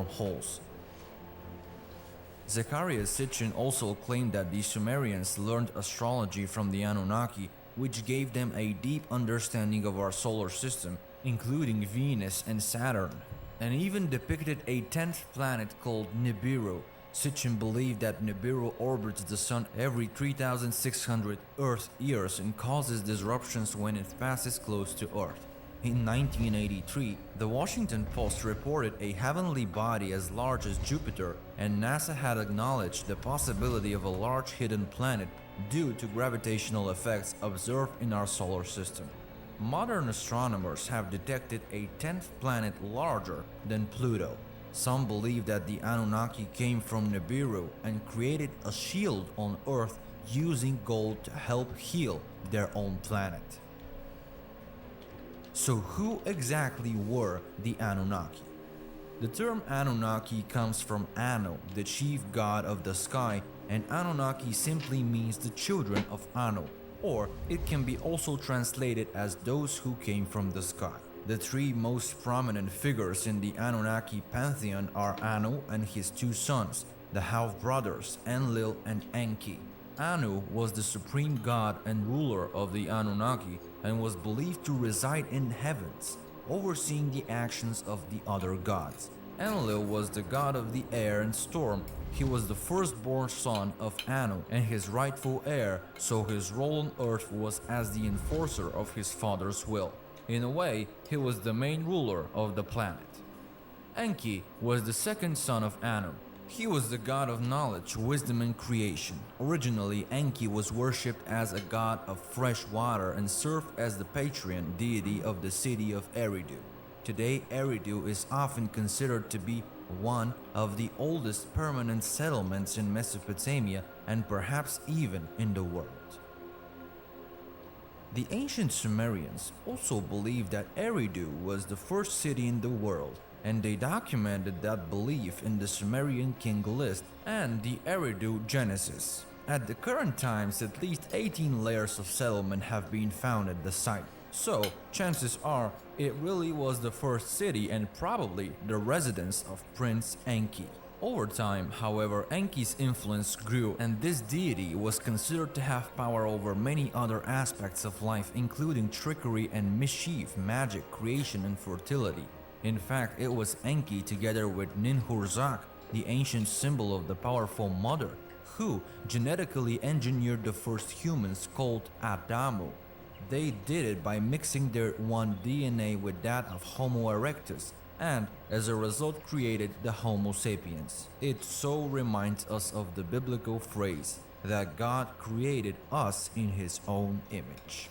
wormholes. Zechariah Sitchin also claimed that the Sumerians learned astrology from the Anunnaki, which gave them a deep understanding of our solar system, including Venus and Saturn, and even depicted a 10th planet called Nibiru. Sitchin believed that Nibiru orbits the Sun every 3,600 Earth years and causes disruptions when it passes close to Earth. In 1983, the Washington Post reported a heavenly body as large as Jupiter, and NASA had acknowledged the possibility of a large hidden planet due to gravitational effects observed in our solar system. Modern astronomers have detected a 10th planet larger than Pluto. Some believe that the Anunnaki came from Nibiru and created a shield on Earth using gold to help heal their own planet. So who exactly were the Anunnaki? The term Anunnaki comes from Anu, the chief god of the sky, and Anunnaki simply means the children of Anu, or it can be also translated as those who came from the sky. The three most prominent figures in the Anunnaki pantheon are Anu and his two sons, the half-brothers Enlil and Enki. Anu was the supreme god and ruler of the Anunnaki and was believed to reside in heavens, overseeing the actions of the other gods. Enlil was the god of the air and storm. He was the firstborn son of Anu and his rightful heir, so his role on Earth was as the enforcer of his father's will. In a way, he was the main ruler of the planet. Enki was the second son of Anu. He was the god of knowledge, wisdom, and creation. Originally, Enki was worshipped as a god of fresh water and served as the patron deity of the city of Eridu. Today, Eridu is often considered to be one of the oldest permanent settlements in Mesopotamia and perhaps even in the world. The ancient Sumerians also believed that Eridu was the first city in the world, and they documented that belief in the Sumerian king list and the Eridu Genesis. At the current times, at least 18 layers of settlement have been found at the site, so chances are it really was the first city and probably the residence of Prince Enki. Over time, however, Enki's influence grew, and this deity was considered to have power over many other aspects of life, including trickery and mischief, magic, creation, and fertility. In fact, it was Enki together with Ninhursag, the ancient symbol of the powerful mother, who genetically engineered the first humans called Adamu. They did it by mixing their one DNA with that of Homo erectus, and as a result created the Homo sapiens. It so reminds us of the biblical phrase that God created us in His own image.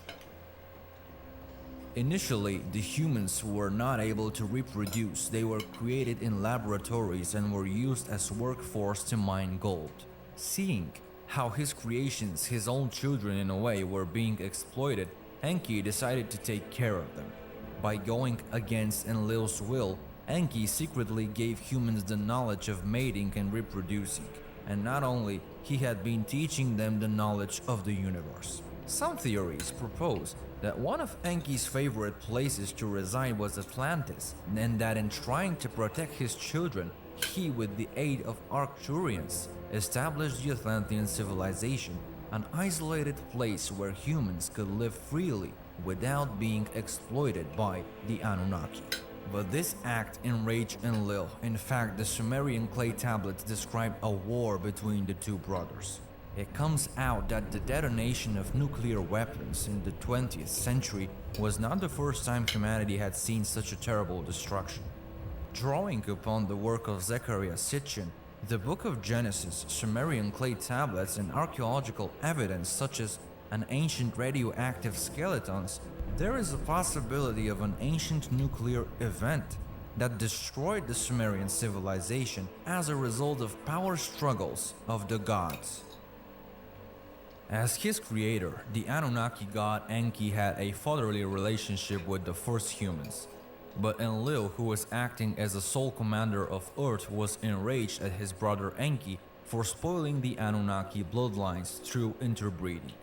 Initially, the humans were not able to reproduce. They were created in laboratories and were used as workforce to mine gold. Seeing how his creations, his own children in a way, were being exploited, Enki decided to take care of them. By going against Enlil's will, Enki secretly gave humans the knowledge of mating and reproducing, and not only, he had been teaching them the knowledge of the universe. Some theories propose that one of Enki's favorite places to reside was Atlantis, and that in trying to protect his children, he, with the aid of Arcturians, established the Atlantean civilization, an isolated place where humans could live freely without being exploited by the Anunnaki. But this act enraged Enlil. In fact, the Sumerian clay tablets describe a war between the two brothers. It comes out that the detonation of nuclear weapons in the 20th century was not the first time humanity had seen such a terrible destruction. Drawing upon the work of Zechariah Sitchin, the Book of Genesis, Sumerian clay tablets, and archaeological evidence such as an ancient radioactive skeletons, there is a possibility of an ancient nuclear event that destroyed the Sumerian civilization as a result of power struggles of the gods. As his creator, the Anunnaki god Enki had a fatherly relationship with the first humans. But Enlil, who was acting as the sole commander of Earth, was enraged at his brother Enki for spoiling the Anunnaki bloodlines through interbreeding.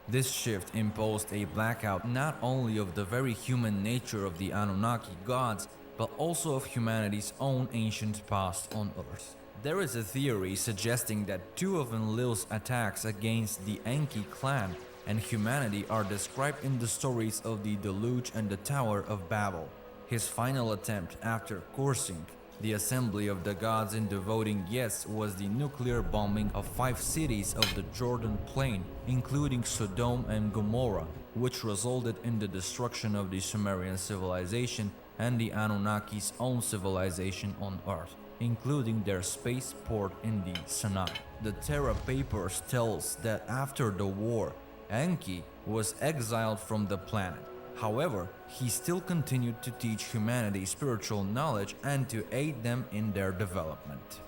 This shift imposed a blackout not only of the very human nature of the Anunnaki gods, but also of humanity's own ancient past on Earth. There is a theory suggesting that two of Enlil's attacks against the Enki clan and humanity are described in the stories of the Deluge and the Tower of Babel. His final attempt after coursing the assembly of the gods into voting yes was the nuclear bombing of 5 cities of the Jordan Plain, including Sodom and Gomorrah, which resulted in the destruction of the Sumerian civilization and the Anunnaki's own civilization on Earth, including their spaceport in the Sinai. The Terra Papers tells that after the war, Enki was exiled from the planet. However, he still continued to teach humanity spiritual knowledge and to aid them in their development.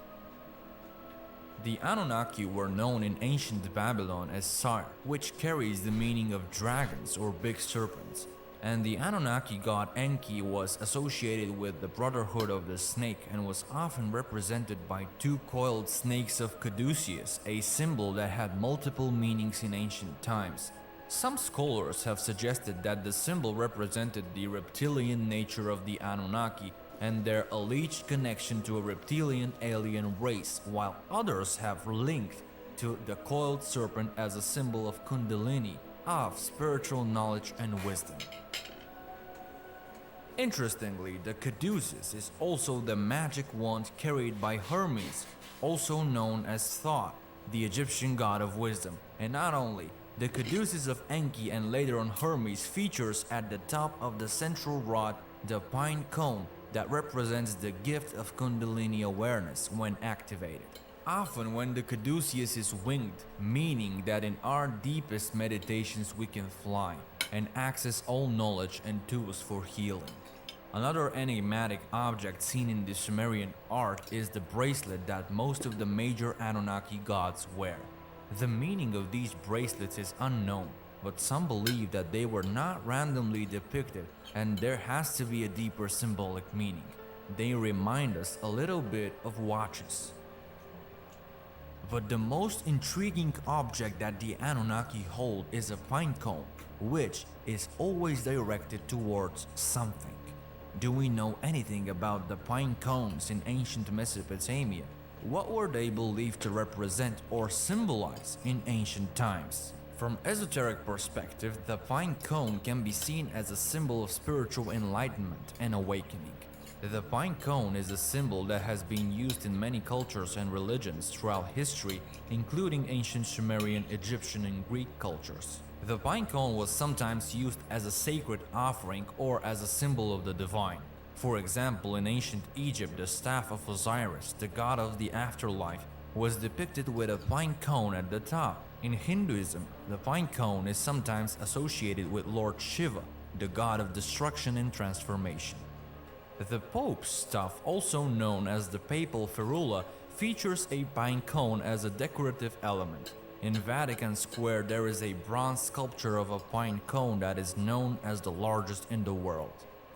The Anunnaki were known in ancient Babylon as Sire, which carries the meaning of dragons or big serpents, and the Anunnaki god Enki was associated with the Brotherhood of the Snake and was often represented by 2 coiled snakes of Caduceus, a symbol that had multiple meanings in ancient times. Some scholars have suggested that the symbol represented the reptilian nature of the Anunnaki and their alleged connection to a reptilian alien race, while others have linked to the coiled serpent as a symbol of Kundalini, of spiritual knowledge and wisdom. Interestingly, the caduceus is also the magic wand carried by Hermes, also known as Thoth, the Egyptian god of wisdom, and not only the caduceus of Enki and later on Hermes features at the top of the central rod the pine cone that represents the gift of Kundalini awareness when activated. Often when the caduceus is winged, meaning that in our deepest meditations we can fly and access all knowledge and tools for healing. Another enigmatic object seen in the Sumerian art is the bracelet that most of the major Anunnaki gods wear. The meaning of these bracelets is unknown, but some believe that they were not randomly depicted and there has to be a deeper symbolic meaning. They remind us a little bit of watches. But the most intriguing object that the Anunnaki hold is a pine cone, which is always directed towards something. Do we know anything about the pine cones in ancient Mesopotamia? What were they believed to represent or symbolize in ancient times? From esoteric perspective, the pine cone can be seen as a symbol of spiritual enlightenment and awakening. The pine cone is a symbol that has been used in many cultures and religions throughout history, including ancient Sumerian, Egyptian, and Greek cultures. The pine cone was sometimes used as a sacred offering or as a symbol of the divine. For example, in ancient Egypt, the staff of Osiris, the god of the afterlife, was depicted with a pine cone at the top. In Hinduism, the pine cone is sometimes associated with Lord Shiva, the god of destruction and transformation. The Pope's staff, also known as the papal ferula, features a pine cone as a decorative element. In Vatican Square, there is a bronze sculpture of a pine cone that is known as the largest in the world.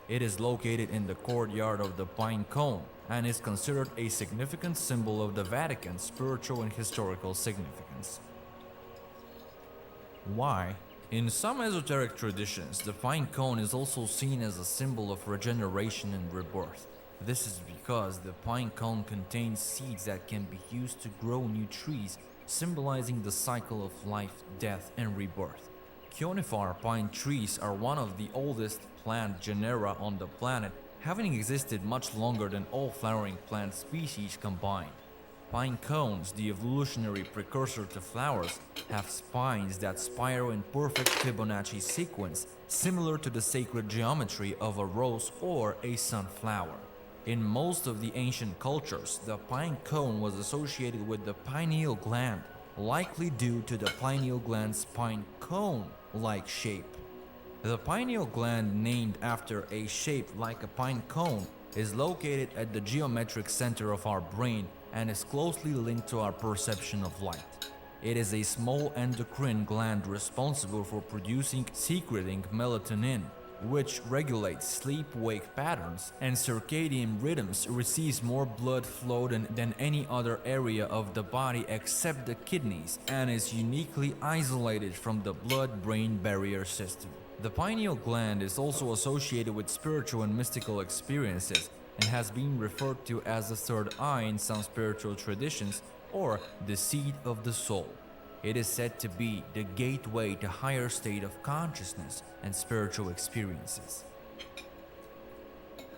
It is located in the courtyard of the pine cone and is considered a significant symbol of the Vatican's spiritual and historical significance. Why? In some esoteric traditions, the pine cone is also seen as a symbol of regeneration and rebirth. This is because the pine cone contains seeds that can be used to grow new trees, symbolizing the cycle of life, death, and rebirth. Conifer pine trees are one of the oldest plant genera on the planet, having existed much longer than all flowering plant species combined. Pine cones, the evolutionary precursor to flowers, have spines that spiral in perfect Fibonacci sequence, similar to the sacred geometry of a rose or a sunflower. In most of the ancient cultures, the pine cone was associated with the pineal gland, likely due to the pineal gland's pine cone-like shape. The pineal gland, named after a shape like a pine cone, is located at the geometric center of our brain and is closely linked to our perception of light. It is a small endocrine gland responsible for secreting melatonin, which regulates sleep-wake patterns, and circadian rhythms, receives more blood flow than any other area of the body except the kidneys, and is uniquely isolated from the blood-brain barrier system. The pineal gland is also associated with spiritual and mystical experiences and has been referred to as the third eye in some spiritual traditions or the seat of the soul. It is said to be the gateway to higher state of consciousness and spiritual experiences.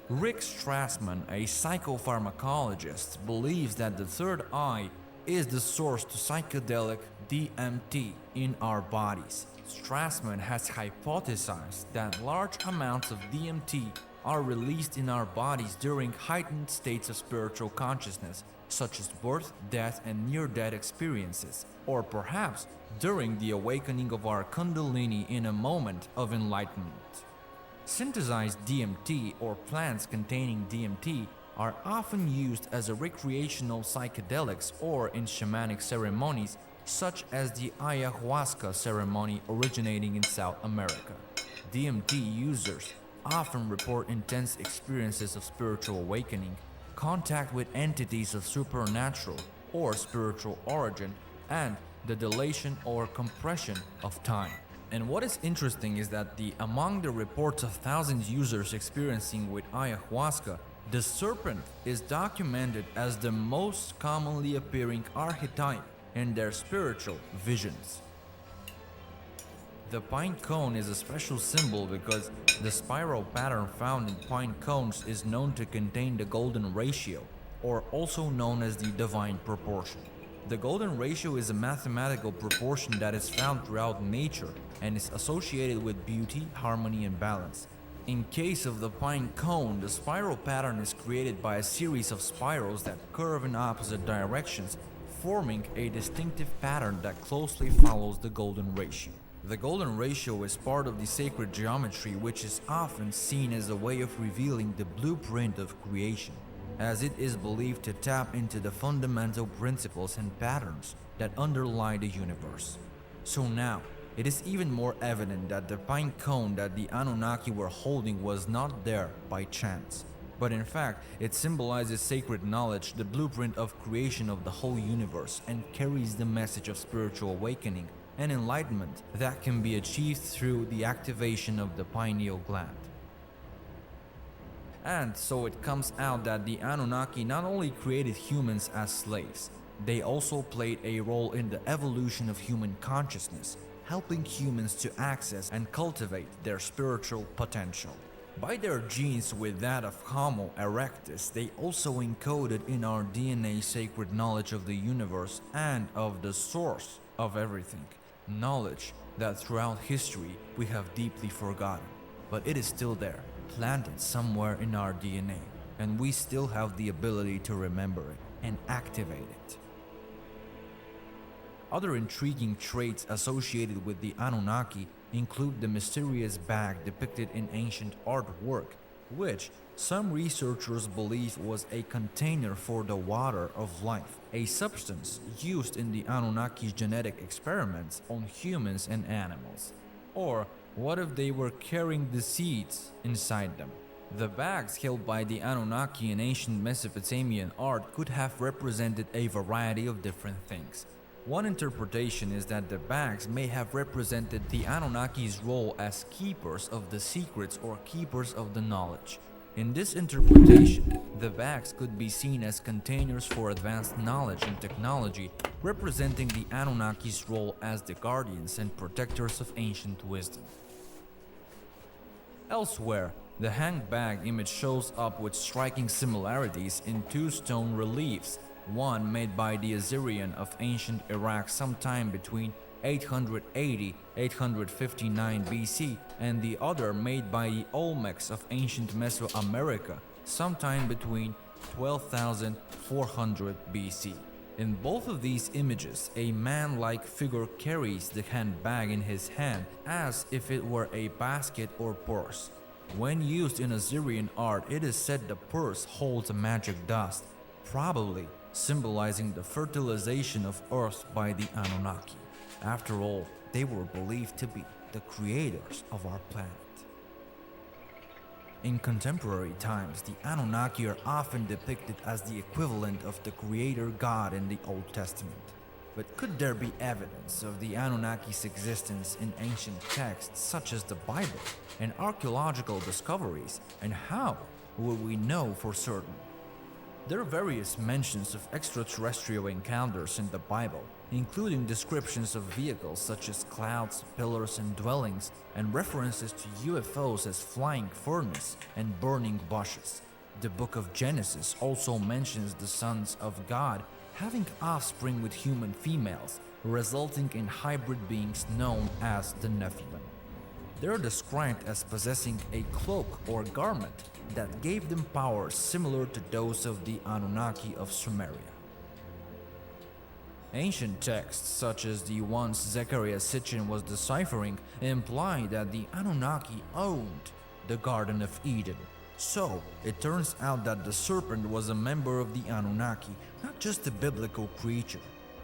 Rick Strassman, a psychopharmacologist, believes that the third eye is the source to psychedelic DMT in our bodies. Strassman has hypothesized that large amounts of DMT are released in our bodies during heightened states of spiritual consciousness, such as birth, death, and near-death experiences, or perhaps during the awakening of our Kundalini in a moment of enlightenment. Synthesized DMT or plants containing DMT are often used as a recreational psychedelics or in shamanic ceremonies such as the ayahuasca ceremony originating in South America. DMT users often report intense experiences of spiritual awakening, contact with entities of supernatural or spiritual origin, and the dilation or compression of time. And what is interesting is that among the reports of thousands users experiencing with ayahuasca, the serpent is documented as the most commonly appearing archetype in their spiritual visions. The pine cone is a special symbol because the spiral pattern found in pine cones is known to contain the golden ratio, or also known as the divine proportion. The golden ratio is a mathematical proportion that is found throughout nature and is associated with beauty, harmony, and balance. In case of the pine cone, the spiral pattern is created by a series of spirals that curve in opposite directions, forming a distinctive pattern that closely follows the golden ratio. The golden ratio is part of the sacred geometry, which is often seen as a way of revealing the blueprint of creation, as it is believed to tap into the fundamental principles and patterns that underlie the universe. So now, it is even more evident that the pine cone that the Anunnaki were holding was not there by chance, but in fact, it symbolizes sacred knowledge, the blueprint of creation of the whole universe, and carries the message of spiritual awakening and enlightenment that can be achieved through the activation of the pineal gland. And so it comes out that the Anunnaki not only created humans as slaves, they also played a role in the evolution of human consciousness, helping humans to access and cultivate their spiritual potential. By their genes with that of Homo erectus, they also encoded in our DNA sacred knowledge of the universe and of the source of everything, knowledge that throughout history we have deeply forgotten, but it is still there, planted somewhere in our DNA, and we still have the ability to remember it and activate it. Other intriguing traits associated with the Anunnaki include the mysterious bag depicted in ancient artwork, which some researchers believe was a container for the water of life, a substance used in the Anunnaki's genetic experiments on humans and animals. Or what if they were carrying the seeds inside them? The bags held by the Anunnaki in ancient Mesopotamian art could have represented a variety of different things. One interpretation is that the bags may have represented the Anunnaki's role as keepers of the secrets or keepers of the knowledge. In this interpretation, the bags could be seen as containers for advanced knowledge and technology, representing the Anunnaki's role as the guardians and protectors of ancient wisdom. Elsewhere, the hanged bag image shows up with striking similarities in two stone reliefs, one made by the Assyrian of ancient Iraq sometime between 880–859 BC, and the other made by the Olmecs of ancient Mesoamerica sometime between 12,400 BC. In both of these images, a man-like figure carries the handbag in his hand as if it were a basket or purse. When used in Assyrian art, it is said the purse holds a magic dust, probably symbolizing the fertilization of Earth by the Anunnaki. After all, they were believed to be the creators of our planet. In contemporary times, the Anunnaki are often depicted as the equivalent of the creator god in the Old Testament. But could there be evidence of the Anunnaki's existence in ancient texts such as the Bible and archaeological discoveries, and how will we know for certain? There are various mentions of extraterrestrial encounters in the Bible, including descriptions of vehicles such as clouds, pillars, and dwellings, and references to UFOs as flying furnace and burning bushes. The book of Genesis also mentions the sons of God having offspring with human females, resulting in hybrid beings known as the Nephilim. They are described as possessing a cloak or garment that gave them powers similar to those of the Anunnaki of Sumeria. Ancient texts, such as the ones Zechariah Sitchin was deciphering, imply that the Anunnaki owned the Garden of Eden. So, it turns out that the serpent was a member of the Anunnaki, not just a biblical creature.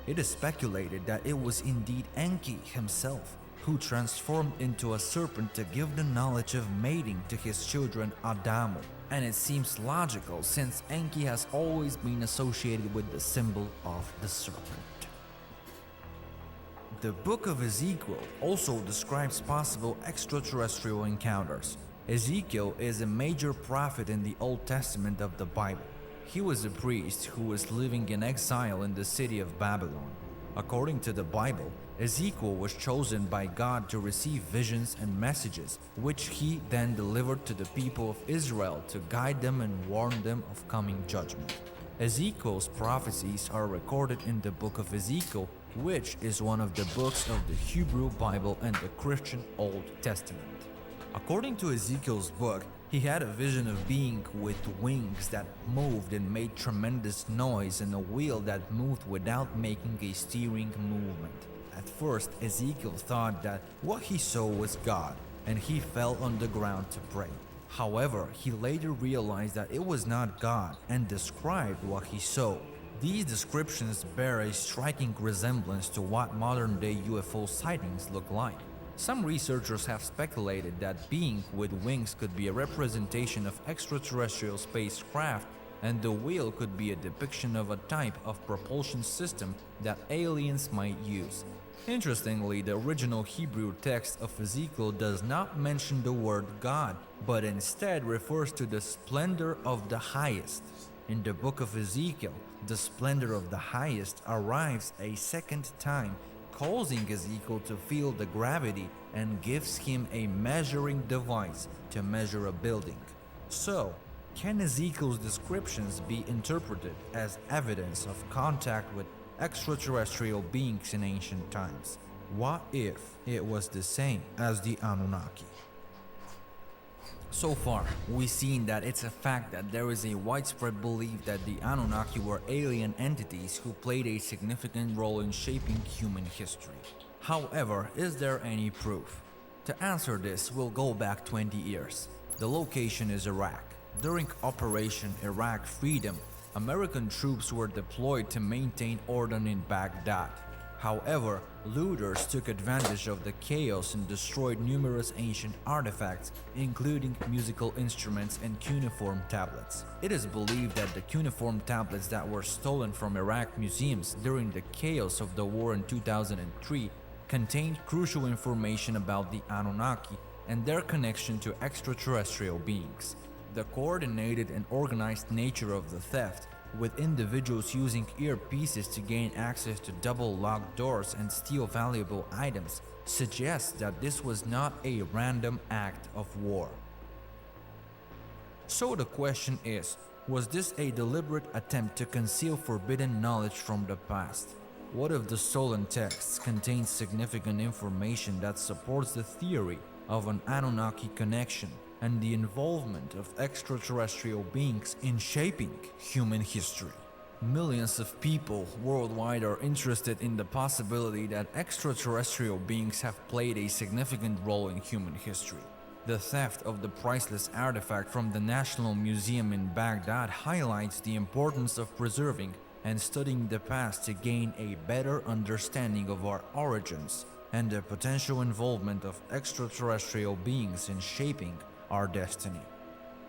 It is speculated that it was indeed Enki himself, who transformed into a serpent to give the knowledge of mating to his children Adamu. And it seems logical since Enki has always been associated with the symbol of the serpent. The book of Ezekiel also describes possible extraterrestrial encounters. Ezekiel is a major prophet in the Old Testament of the Bible. He was a priest who was living in exile in the city of Babylon. According to the Bible, Ezekiel was chosen by God to receive visions and messages, which he then delivered to the people of Israel to guide them and warn them of coming judgment. Ezekiel's prophecies are recorded in the book of Ezekiel, which is one of the books of the Hebrew Bible and the Christian Old Testament. According to Ezekiel's book, he had a vision of being with wings that moved and made tremendous noise and a wheel that moved without making a steering movement. At first, Ezekiel thought that what he saw was God, and he fell on the ground to pray. However, he later realized that it was not God and described what he saw. These descriptions bear a striking resemblance to what modern-day UFO sightings look like. Some researchers have speculated that being with wings could be a representation of extraterrestrial spacecraft, and the wheel could be a depiction of a type of propulsion system that aliens might use. Interestingly, the original Hebrew text of Ezekiel does not mention the word God, but instead refers to the splendor of the highest. In the book of Ezekiel, the splendor of the highest arrives a second time, causing Ezekiel to feel the gravity and gives him a measuring device to measure a building. So, can Ezekiel's descriptions be interpreted as evidence of contact with extraterrestrial beings in ancient times? What if it was the same as the Anunnaki? So far, we've seen that it's a fact that there is a widespread belief that the Anunnaki were alien entities who played a significant role in shaping human history. However, is there any proof? To answer this, we'll go back 20 years. The location is Iraq. During Operation Iraq Freedom, American troops were deployed to maintain order in Baghdad. However, looters took advantage of the chaos and destroyed numerous ancient artifacts, including musical instruments and cuneiform tablets. It is believed that the cuneiform tablets that were stolen from Iraq museums during the chaos of the war in 2003 contained crucial information about the Anunnaki and their connection to extraterrestrial beings. The coordinated and organized nature of the theft, with individuals using earpieces to gain access to double-locked doors and steal valuable items, suggests that this was not a random act of war. So the question is, was this a deliberate attempt to conceal forbidden knowledge from the past? What if the stolen texts contain significant information that supports the theory of an Anunnaki connection and the involvement of extraterrestrial beings in shaping human history? Millions of people worldwide are interested in the possibility that extraterrestrial beings have played a significant role in human history. The theft of the priceless artifact from the National Museum in Baghdad highlights the importance of preserving and studying the past to gain a better understanding of our origins and the potential involvement of extraterrestrial beings in shaping our destiny.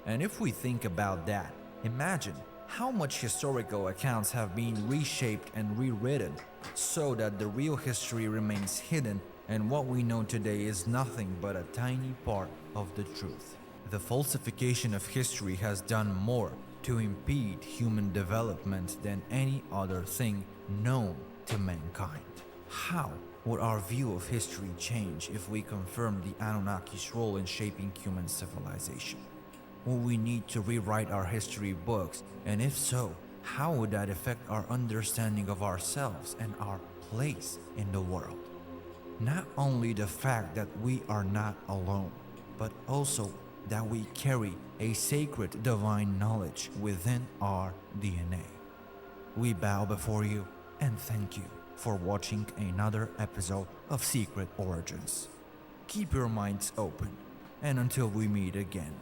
And if we think about that, imagine How much historical accounts have been reshaped and rewritten so that the real history remains hidden and what we know today is nothing but a tiny part of the truth. The falsification of history has done more to impede human development than any other thing known to mankind. How would our view of history change if we confirm the Anunnaki's role in shaping human civilization? Will we need to rewrite our history books, and if so, how would that affect our understanding of ourselves and our place in the world? Not only the fact that we are not alone, but also that we carry a sacred divine knowledge within our DNA. We bow before you and thank you for watching another episode of Secret Origins. Keep your minds open, and until we meet again.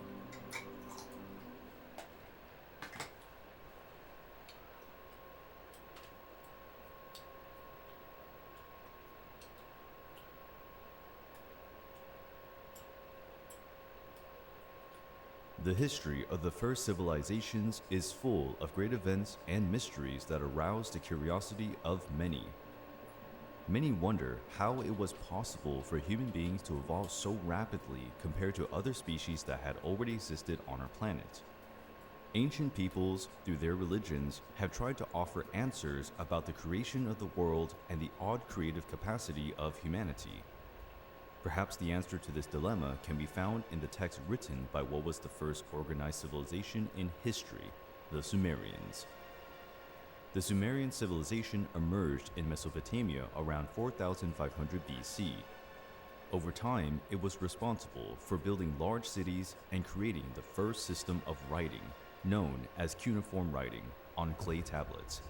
The history of the first civilizations is full of great events and mysteries that arouse the curiosity of many. Many wonder how it was possible for human beings to evolve so rapidly compared to other species that had already existed on our planet. Ancient peoples, through their religions, have tried to offer answers about the creation of the world and the odd creative capacity of humanity. Perhaps the answer to this dilemma can be found in the text written by what was the first organized civilization in history, the Sumerians. The Sumerian civilization emerged in Mesopotamia around 4500 BC. Over time, it was responsible for building large cities and creating the first system of writing, known as cuneiform writing, on clay tablets.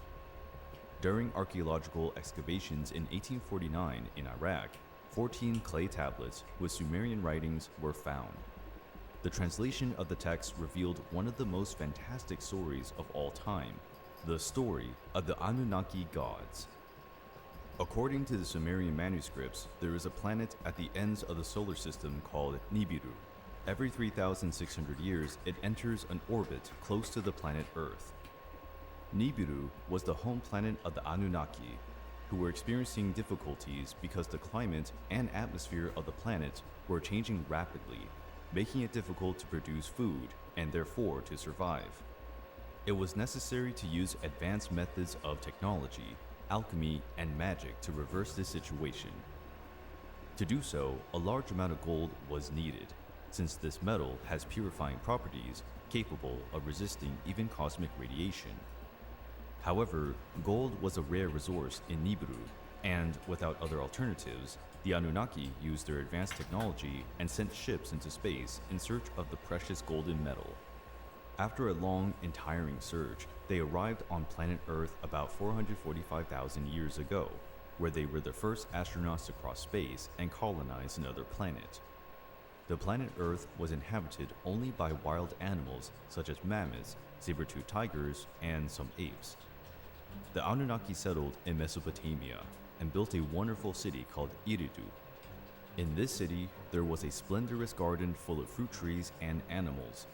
During archaeological excavations in 1849 in Iraq, 14 clay tablets with Sumerian writings were found. The translation of the text revealed one of the most fantastic stories of all time, the story of the Anunnaki gods. According to the Sumerian manuscripts, there is a planet at the ends of the solar system called Nibiru. Every 3,600 years, it enters an orbit close to the planet Earth. Nibiru was the home planet of the Anunnaki, who were experiencing difficulties because the climate and atmosphere of the planet were changing rapidly, making it difficult to produce food and therefore to survive. It was necessary to use advanced methods of technology, alchemy, and magic to reverse this situation. To do so, a large amount of gold was needed, since this metal has purifying properties capable of resisting even cosmic radiation. However, gold was a rare resource in Nibiru, and without other alternatives, the Anunnaki used their advanced technology and sent ships into space in search of the precious golden metal. After a long and tiring search, they arrived on planet Earth about 445,000 years ago, where they were the first astronauts to cross space and colonize another planet. The planet Earth was inhabited only by wild animals such as mammoths, saber-toothed tigers, and some apes. The Anunnaki settled in Mesopotamia and built a wonderful city called Eridu. In this city, there was a splendorous garden full of fruit trees and animals.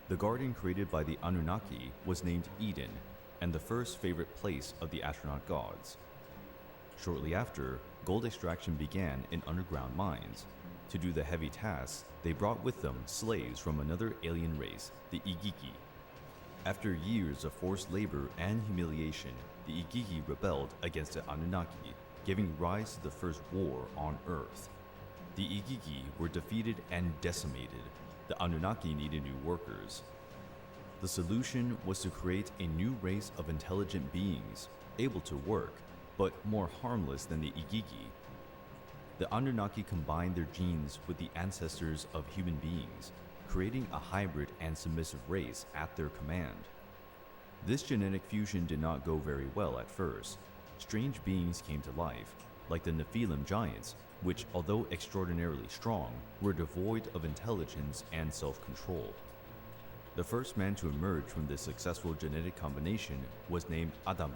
The garden created by the Anunnaki was named Eden, and the first favorite place of the astronaut gods. Shortly after, gold extraction began in underground mines. To do the heavy tasks, they brought with them slaves from another alien race, the Igigi. After years of forced labor and humiliation, the Igigi rebelled against the Anunnaki, giving rise to the first war on Earth. The Igigi were defeated and decimated. The Anunnaki needed new workers. The solution was to create a new race of intelligent beings, able to work, but more harmless than the Igigi. The Anunnaki combined their genes with the ancestors of human beings, creating a hybrid and submissive race at their command. This genetic fusion did not go very well at first. Strange beings came to life, like the Nephilim giants, which, although extraordinarily strong, were devoid of intelligence and self-control. The first man to emerge from this successful genetic combination was named Adamu.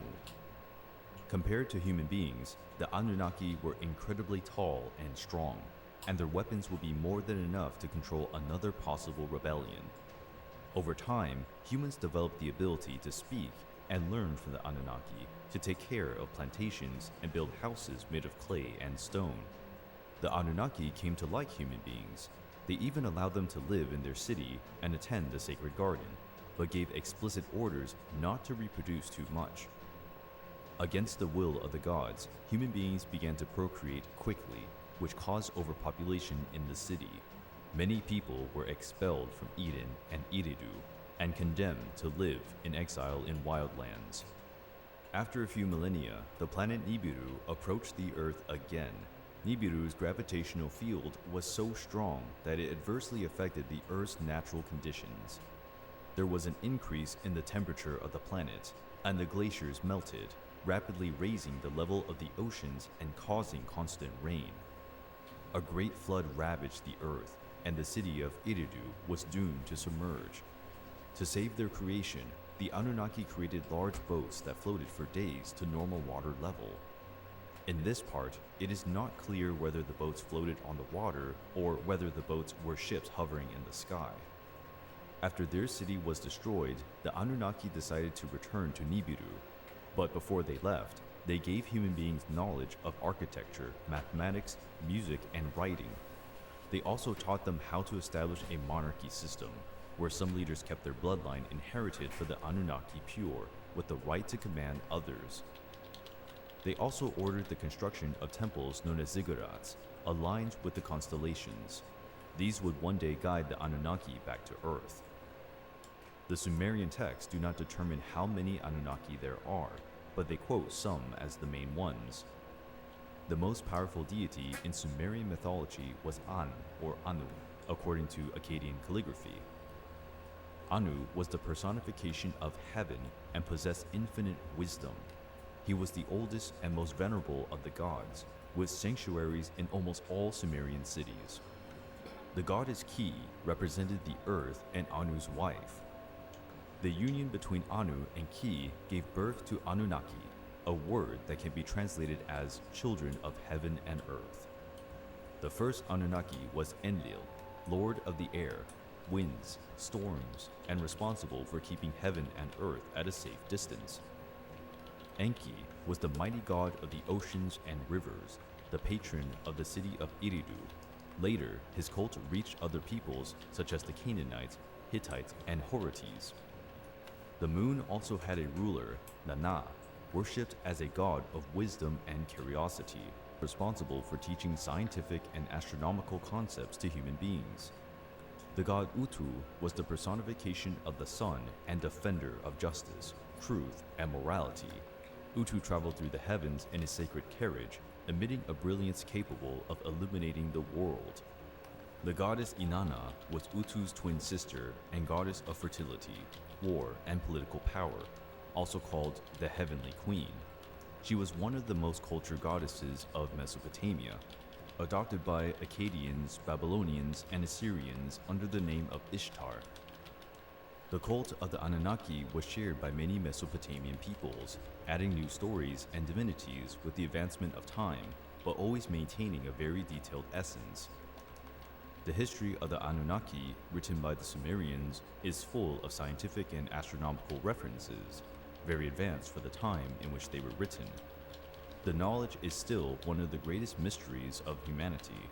Compared to human beings, the Anunnaki were incredibly tall and strong, and their weapons would be more than enough to control another possible rebellion. Over time, humans developed the ability to speak and learn from the Anunnaki to take care of plantations and build houses made of clay and stone. The Anunnaki came to like human beings. They even allowed them to live in their city and attend the sacred garden, but gave explicit orders not to reproduce too much. Against the will of the gods, human beings began to procreate quickly, which caused overpopulation in the city. Many people were expelled from Eden and Eridu and condemned to live in exile in wildlands. After a few millennia, the planet Nibiru approached the Earth again. Nibiru's gravitational field was so strong that it adversely affected the Earth's natural conditions. There was an increase in the temperature of the planet, and the glaciers melted, rapidly raising the level of the oceans and causing constant rain. A great flood ravaged the Earth, and the city of Eridu was doomed to submerge. To save their creation, the Anunnaki created large boats that floated for days to normal water level. In this part, it is not clear whether the boats floated on the water or whether the boats were ships hovering in the sky. After their city was destroyed, the Anunnaki decided to return to Nibiru, but before they left, they gave human beings knowledge of architecture, mathematics, music, and writing. They also taught them how to establish a monarchy system, where some leaders kept their bloodline inherited for the Anunnaki pure, with the right to command others. They also ordered the construction of temples known as ziggurats, aligned with the constellations. These would one day guide the Anunnaki back to Earth. The Sumerian texts do not determine how many Anunnaki there are, but they quote some as the main ones. The most powerful deity in Sumerian mythology was An, or Anu, according to Akkadian calligraphy. Anu was the personification of heaven and possessed infinite wisdom. He was the oldest and most venerable of the gods, with sanctuaries in almost all Sumerian cities. The goddess Ki represented the earth and Anu's wife. The union between Anu and Ki gave birth to Anunnaki, a word that can be translated as children of heaven and earth. The first Anunnaki was Enlil, lord of the air, winds, storms, and responsible for keeping heaven and earth at a safe distance. Enki was the mighty god of the oceans and rivers, the patron of the city of Eridu. Later, his cult reached other peoples such as the Canaanites, Hittites, and Horites. The moon also had a ruler, Nana, worshipped as a god of wisdom and curiosity, responsible for teaching scientific and astronomical concepts to human beings. The god Utu was the personification of the sun and defender of justice, truth, and morality. Utu traveled through the heavens in a sacred carriage, emitting a brilliance capable of illuminating the world. The goddess Inanna was Utu's twin sister and goddess of fertility, war, and political power, also called the Heavenly Queen. She was one of the most cultured goddesses of Mesopotamia, adopted by Akkadians, Babylonians, and Assyrians under the name of Ishtar. The cult of the Anunnaki was shared by many Mesopotamian peoples, adding new stories and divinities with the advancement of time, but always maintaining a very detailed essence. The history of the Anunnaki, written by the Sumerians, is full of scientific and astronomical references, very advanced for the time in which they were written. The knowledge is still one of the greatest mysteries of humanity.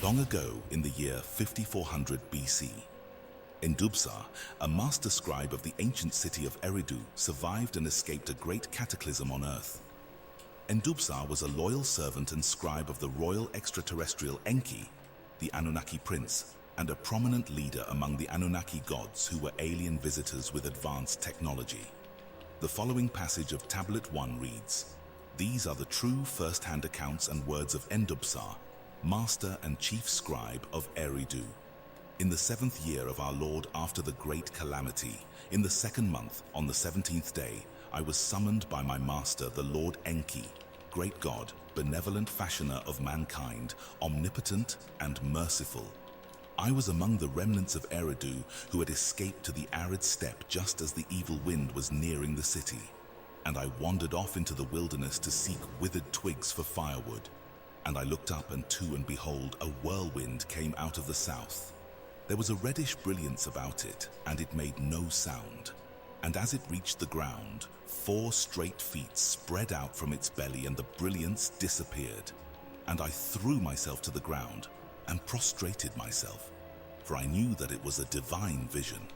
Long ago, in the year 5400 BC, Endubsar, a master scribe of the ancient city of Eridu, survived and escaped a great cataclysm on Earth. Endubsar was a loyal servant and scribe of the royal extraterrestrial Enki, the Anunnaki prince, and a prominent leader among the Anunnaki gods who were alien visitors with advanced technology. The following passage of Tablet 1 reads, "These are the true first-hand accounts and words of Endubsar, master and chief scribe of Eridu. In the 7th year of our Lord after the great calamity, in the 2nd month, on the 17th day, I was summoned by my master, the Lord Enki, great God, benevolent fashioner of mankind, omnipotent and merciful. I was among the remnants of Eridu who had escaped to the arid steppe just as the evil wind was nearing the city, and I wandered off into the wilderness to seek withered twigs for firewood. And I looked up, and behold, a whirlwind came out of the south. There was a reddish brilliance about it, and it made no sound. And as it reached the ground, 4 straight feet spread out from its belly, and the brilliance disappeared. And I threw myself to the ground and prostrated myself, for I knew that it was a divine vision.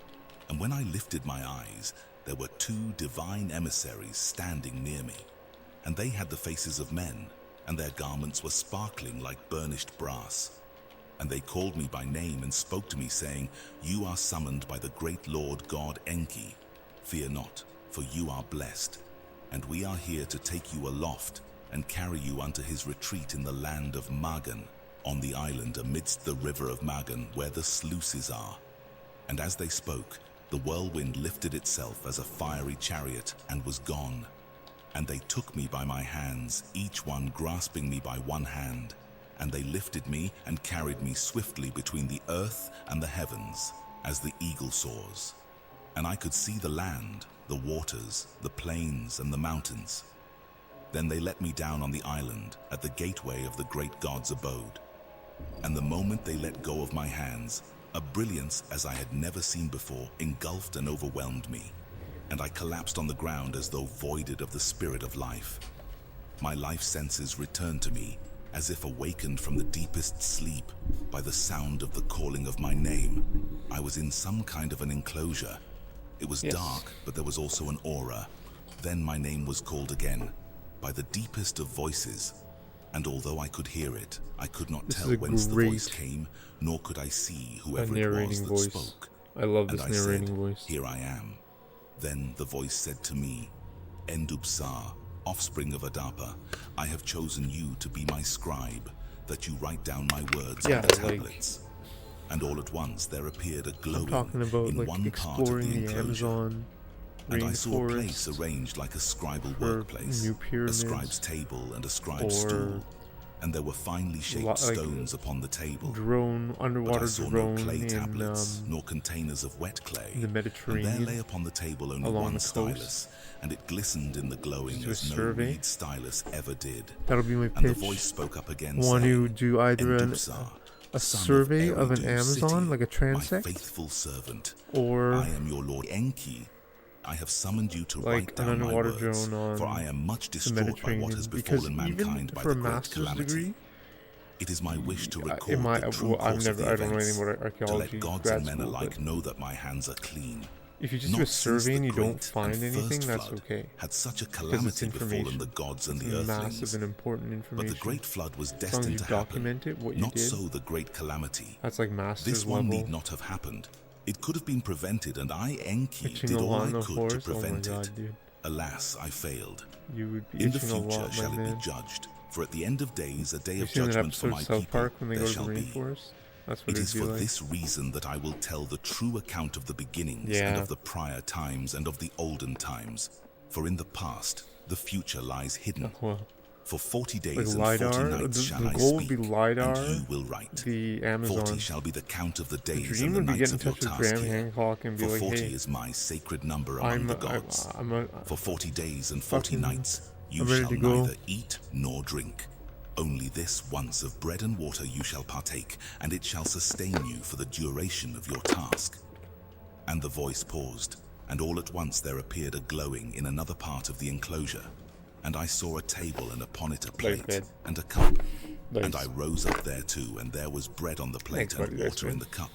And when I lifted my eyes, there were 2 divine emissaries standing near me, and they had the faces of men, and their garments were sparkling like burnished brass. And they called me by name and spoke to me, saying, 'You are summoned by the great Lord God Enki. Fear not, for you are blessed, and we are here to take you aloft and carry you unto his retreat in the land of Magan, on the island amidst the river of Magan, where the sluices are.' And as they spoke, the whirlwind lifted itself as a fiery chariot and was gone. And they took me by my hands, each one grasping me by one hand, and they lifted me and carried me swiftly between the earth and the heavens, as the eagle soars. And I could see the land, the waters, the plains, and the mountains. Then they let me down on the island at the gateway of the great god's abode. And the moment they let go of my hands, a brilliance as I had never seen before engulfed and overwhelmed me, and I collapsed on the ground as though voided of the spirit of life. My life senses returned to me, as if awakened from the deepest sleep by the sound of the calling of my name. I was in some kind of an enclosure. It was dark, but there was also an aura. Then my name was called again, by the deepest of voices, and although I could hear it, I could not tell whence the voice came, nor could I see whoever it was that spoke. I love And this I narrating said, voice. "Here I am." Then the voice said to me, "Endubsar, offspring of Adapa, I have chosen you to be my scribe, that you write down my words on the tablets." And all at once there appeared a glowing talking about in like one part of exploring the the enclosure. Amazon And I saw a place rainforest arranged like a scribal for workplace, new a pyramids, scribe's table and a scribe's or stool, and there were finely shaped like stones upon the table. drone, But I underwater saw drone no clay in tablets, nor containers of wet clay. the And there Mediterranean. lay upon the table only along one the stylus, and it glistened in the glowing Do a as no survey. reed stylus ever did. That'll be my And the pitch. voice spoke up again, Want to saying, do either "Endubsar, a son survey of an Eridu Amazon, city, like a my transect, faithful servant. or I am your Lord Enki. I have summoned you to like write an down my underwater words, drone on for I am much the distraught by Mediterranean. what has Because befallen even mankind by for a the great master's calamity. degree, It is my wish to it record might. the true Well, course of the I don't know events, anything about to archaeology let gods grad and men school, alike but know that my hands are clean. if you just do Not a since survey the and you don't great find and anything, first that's flood okay. had such a Because it's calamity befallen information. the gods and It's the massive earthlings. and important But information. the great flood was As long as destined you to happen. document it, what you Not did, so the great calamity. that's like master's This one level. need not have happened. It could have been prevented, and I, Enki, Itching did a all lot I in the could to horse. Oh my prevent god, it. dude. Alas, I failed. You would be In the itching a future lot, shall my it man. be judged, for at the end of days a day You of seen that judgment for episode my of South people Park when they there go to shall the be. rainforest? That's what It it'd is be for like. this reason that I will tell the true account of the beginnings and Yeah. of the prior times and of the olden times. For in the past, the future lies hidden. Well, For 40 days like and LiDAR, 40 nights the shall I goal would speak, be LiDAR, and you will write. the 40 Amazon. shall be the count of the The days dream and the would be nights get in of your touch with task Graham here. Hancock and be For like, 40 hey, is my sacred number among the gods. For 40 days and 40 fucking- nights you I'm ready shall to go. neither eat nor drink. Only this once of bread and water you shall partake, and it shall sustain you for the duration of your task. And the voice paused, and all at once there appeared a glowing in another part of the enclosure, and I saw a table and upon it a plate bed. and a cup, And I rose up there too, and there was bread on the plate and water in the cup.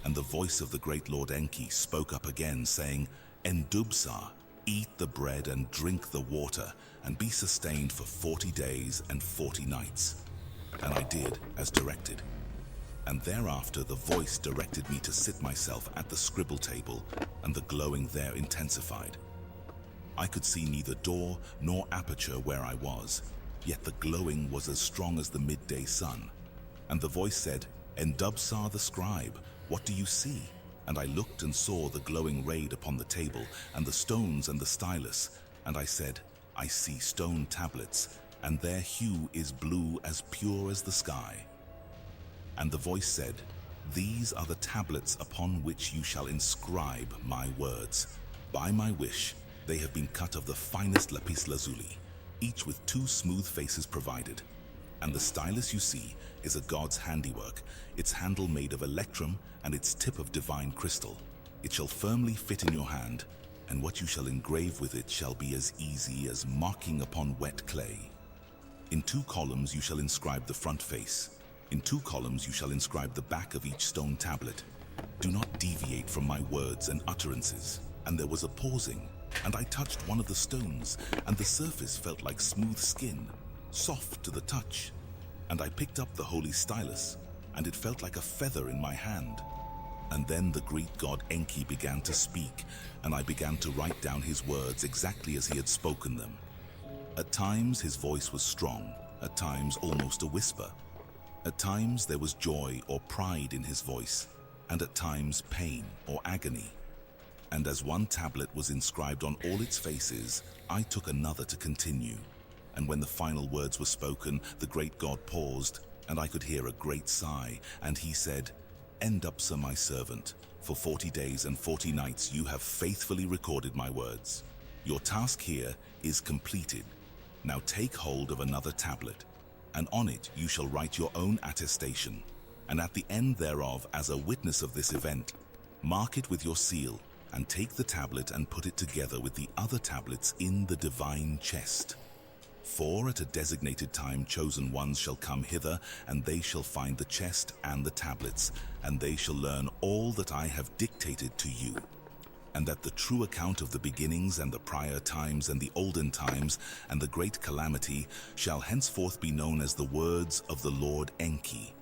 And the voice of the great Lord Enki spoke up again, saying, Endubsar, eat the bread and drink the water, and be sustained for 40 days and 40 nights. And I did as directed. And thereafter the voice directed me to sit myself at the scribble table, and the glowing there intensified. I could see neither door nor aperture where I was, yet the glowing was as strong as the midday sun. And the voice said, Endubsar the scribe, what do you see? And I looked and saw the glowing raid upon the table, and the stones and the stylus. And I said, I see stone tablets, and their hue is blue as pure as the sky. And the voice said, These are the tablets upon which you shall inscribe my words. By my wish, they have been cut of the finest lapis lazuli, each with 2 smooth faces provided. And the stylus you see is a god's handiwork, its handle made of electrum and its tip of divine crystal. It shall firmly fit in your hand, and what you shall engrave with it shall be as easy as marking upon wet clay. In 2 columns you shall inscribe the front face. In 2 columns you shall inscribe the back of each stone tablet. Do not deviate from my words and utterances. And there was a pausing, and I touched one of the stones, and the surface felt like smooth skin, soft to the touch. And I picked up the holy stylus, and it felt like a feather in my hand. And then the Greek god Enki began to speak, and I began to write down his words exactly as he had spoken them. At times his voice was strong, at times almost a whisper. At times there was joy or pride in his voice, and at times pain or agony. And as one tablet was inscribed on all its faces, I took another to continue. And when the final words were spoken, the great god paused, and I could hear a great sigh, and he said, Endubsar, my servant, for 40 days and 40 nights you have faithfully recorded my words. Your task here is completed. Now take hold of another tablet, and on it you shall write your own attestation, and at the end thereof, as a witness of this event, mark it with your seal, and take the tablet and put it together with the other tablets in the divine chest. For at a designated time chosen ones shall come hither, and they shall find the chest and the tablets, and they shall learn all that I have dictated to you. And that the true account of the beginnings and the prior times and the olden times and the great calamity shall henceforth be known as the words of the Lord Enki.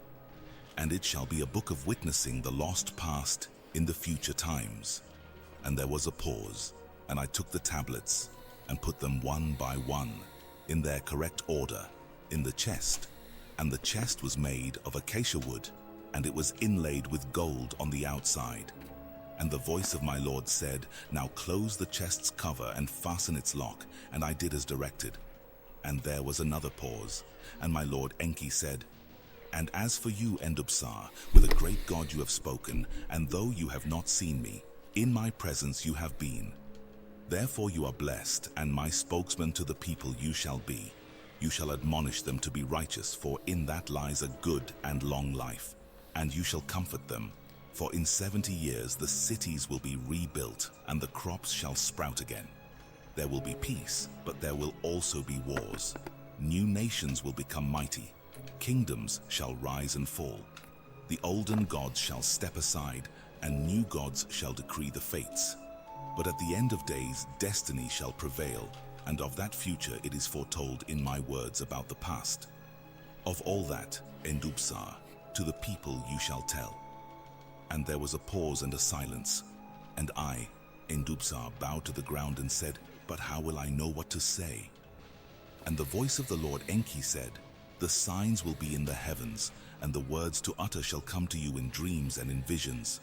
And it shall be a book of witnessing the lost past in the future times. And there was a pause, and I took the tablets and put them one by one, in their correct order, in the chest. And the chest was made of acacia wood, and it was inlaid with gold on the outside. And the voice of my Lord said, Now close the chest's cover and fasten its lock. And I did as directed. And there was another pause, and my Lord Enki said, And as for you, Endubsar, with a great God you have spoken, and though you have not seen me, in my presence you have been. Therefore you are blessed, and my spokesman to the people you shall be. You shall admonish them to be righteous, for in that lies a good and long life. And you shall comfort them, for in 70 years the cities will be rebuilt, and the crops shall sprout again. There will be peace, but there will also be wars. New nations will become mighty. Kingdoms shall rise and fall. The olden gods shall step aside, and new gods shall decree the fates. But at the end of days, destiny shall prevail, and of that future it is foretold in my words about the past. Of all that, Endubsar, to the people you shall tell. And there was a pause and a silence, and I, Endubsar, bowed to the ground and said, But how will I know what to say? And the voice of the Lord Enki said, The signs will be in the heavens, and the words to utter shall come to you in dreams and in visions.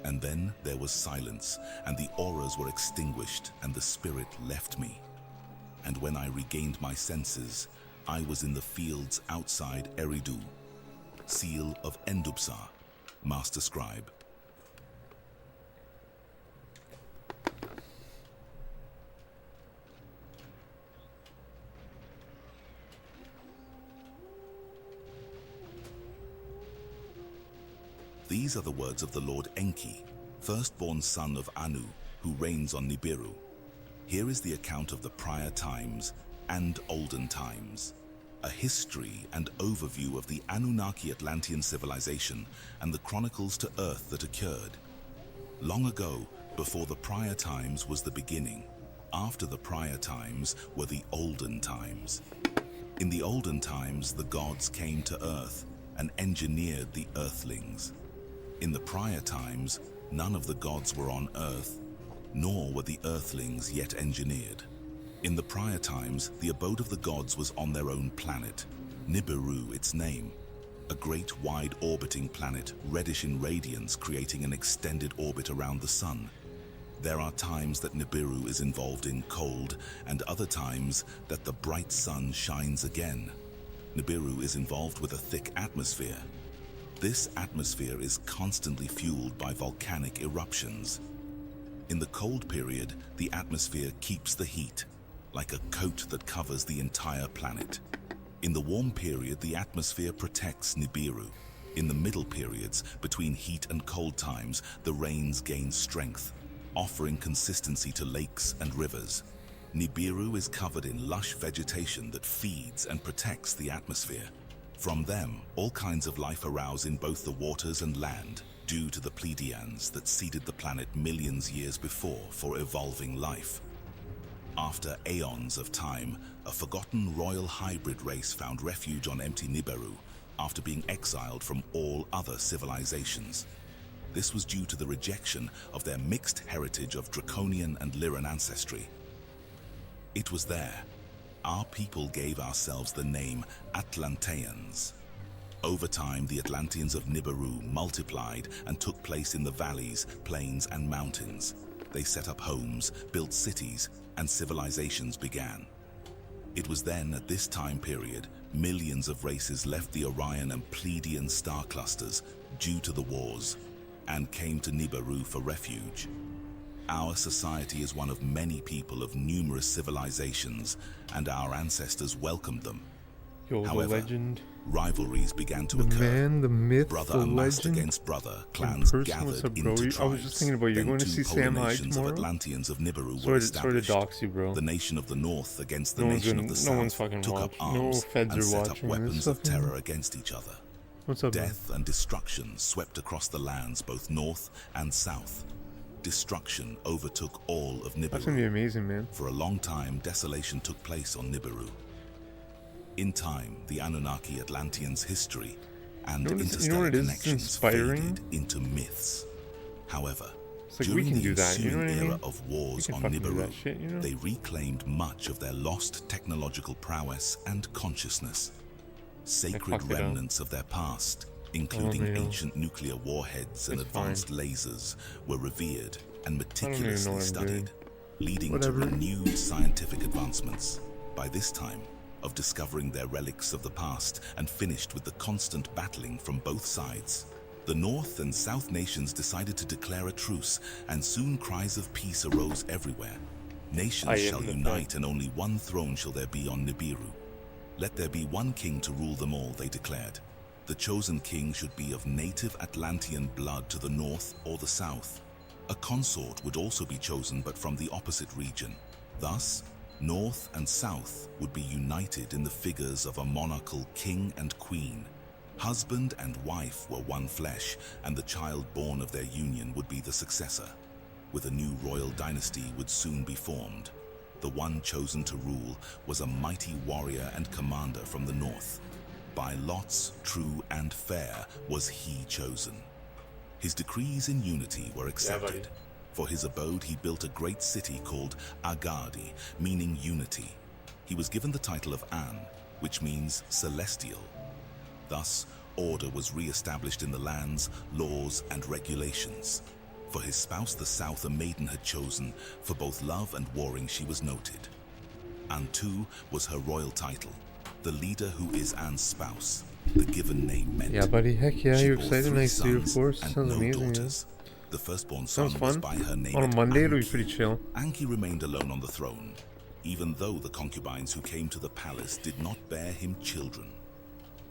And then there was silence, and the auras were extinguished, and the spirit left me. And when I regained my senses, I was in the fields outside Eridu. Seal of Endubsar, Master Scribe. These are the words of the Lord Enki, firstborn son of Anu, who reigns on Nibiru. Here is the account of the prior times and olden times. a history and overview of the Anunnaki Atlantean civilization and the chronicles to Earth that occurred. Long ago, before the prior times was the beginning. After the prior times were the olden times. In the olden times, the gods came to Earth and engineered the Earthlings. In the prior times, none of the gods were on Earth, nor were the Earthlings yet engineered. In the prior times, the abode of the gods was on their own planet, Nibiru its name, a great wide orbiting planet, reddish in radiance, creating an extended orbit around the sun. There are times that Nibiru is involved in cold, and other times that the bright sun shines again. Nibiru is involved with a thick atmosphere. This atmosphere is constantly fueled by volcanic eruptions. In the cold period, the atmosphere keeps the heat, like a coat that covers the entire planet. In the warm period, the atmosphere protects Nibiru. In the middle periods, between heat and cold times, the rains gain strength, offering consistency to lakes and rivers. Nibiru is covered in lush vegetation that feeds and protects the atmosphere. From them, all kinds of life arouse in both the waters and land, due to the Pleiadians that seeded the planet millions years before for evolving life. After aeons of time, a forgotten royal hybrid race found refuge on empty Nibiru after being exiled from all other civilizations. This was due to the rejection of their mixed heritage of Draconian and Lyran ancestry. It was there our people gave ourselves the name Atlanteans. Over time, the Atlanteans of Nibiru multiplied and took place in the valleys, plains, and mountains. They set up homes, built cities, and civilizations began. It was then, at this time period, millions of races left the Orion and Pleiadian star clusters due to the wars, and came to Nibiru for refuge. Our society is one of many people of numerous civilizations, and our ancestors welcomed them. Yo, However, the legend, rivalries began to the occur. man, the myth, Brother the amassed legend. against brother, In clans person, what's gathered up, bro? into I was just thinking about you. Then Going to two see Sam Hyde polar nations of tomorrow? Atlanteans of Nibiru were Sort of established. dox you, bro. The nation of the north against the No one's nation gonna- of the no south one's fucking took up watching. No arms feds and are set up watching this weapons of fucking- terror against each other. What's up, bro? Death and destruction swept across the lands both north and south. Destruction overtook all of That's gonna be Nibiru. amazing, man. For a long time, desolation took place on Nibiru. In time, the Anunnaki Atlanteans' history and You know what it interstellar is? It's connections inspiring. faded into myths. However, It's like, we during can the do that, you know ensuing what I mean? era of We wars can on fucking do Nibiru, that shit, you know? they reclaimed much of their lost technological prowess and consciousness. Sacred fucked it up. remnants of their past, including man. ancient nuclear warheads and It's fine. advanced lasers, were revered and even know meticulously what I'm studied, leading Whatever. to renewed scientific advancements. By this time, of discovering their relics of the past and finished with the constant battling from both sides, the North and South nations decided to declare a truce, and soon cries of peace arose everywhere. Nations I am shall the unite, and only one throne shall there be on Nibiru. Let there be one king to rule them all, they declared. The chosen king should be of native Atlantean blood to the north or the south. A consort would also be chosen, but from the opposite region. Thus, North and South would be united in the figures of a monarchal king and queen. Husband and wife were one flesh, and the child born of their union would be the successor. With a new royal dynasty would soon be formed. The one chosen to rule was a mighty warrior and commander from the north. By lots, true and fair, was he chosen. His decrees in unity were accepted. For his abode, he built a great city called Agadi, meaning unity. He was given the title of An, which means celestial. Thus, order was re-established in the lands, laws, and regulations. For his spouse, the South, a maiden had chosen. For both love and warring, she was noted. Antu was her royal title, the leader who is An's spouse. The given name meant. Yeah, buddy. Heck yeah, She you bore excited? 3 Nice to you, of sons course. and Sounds no amazing, yeah. daughters. The firstborn Sounds son was fun. by her name On a Monday, it'll be Anki. pretty chill. Anki remained alone on the throne, even though the concubines who came to the palace did not bear him children.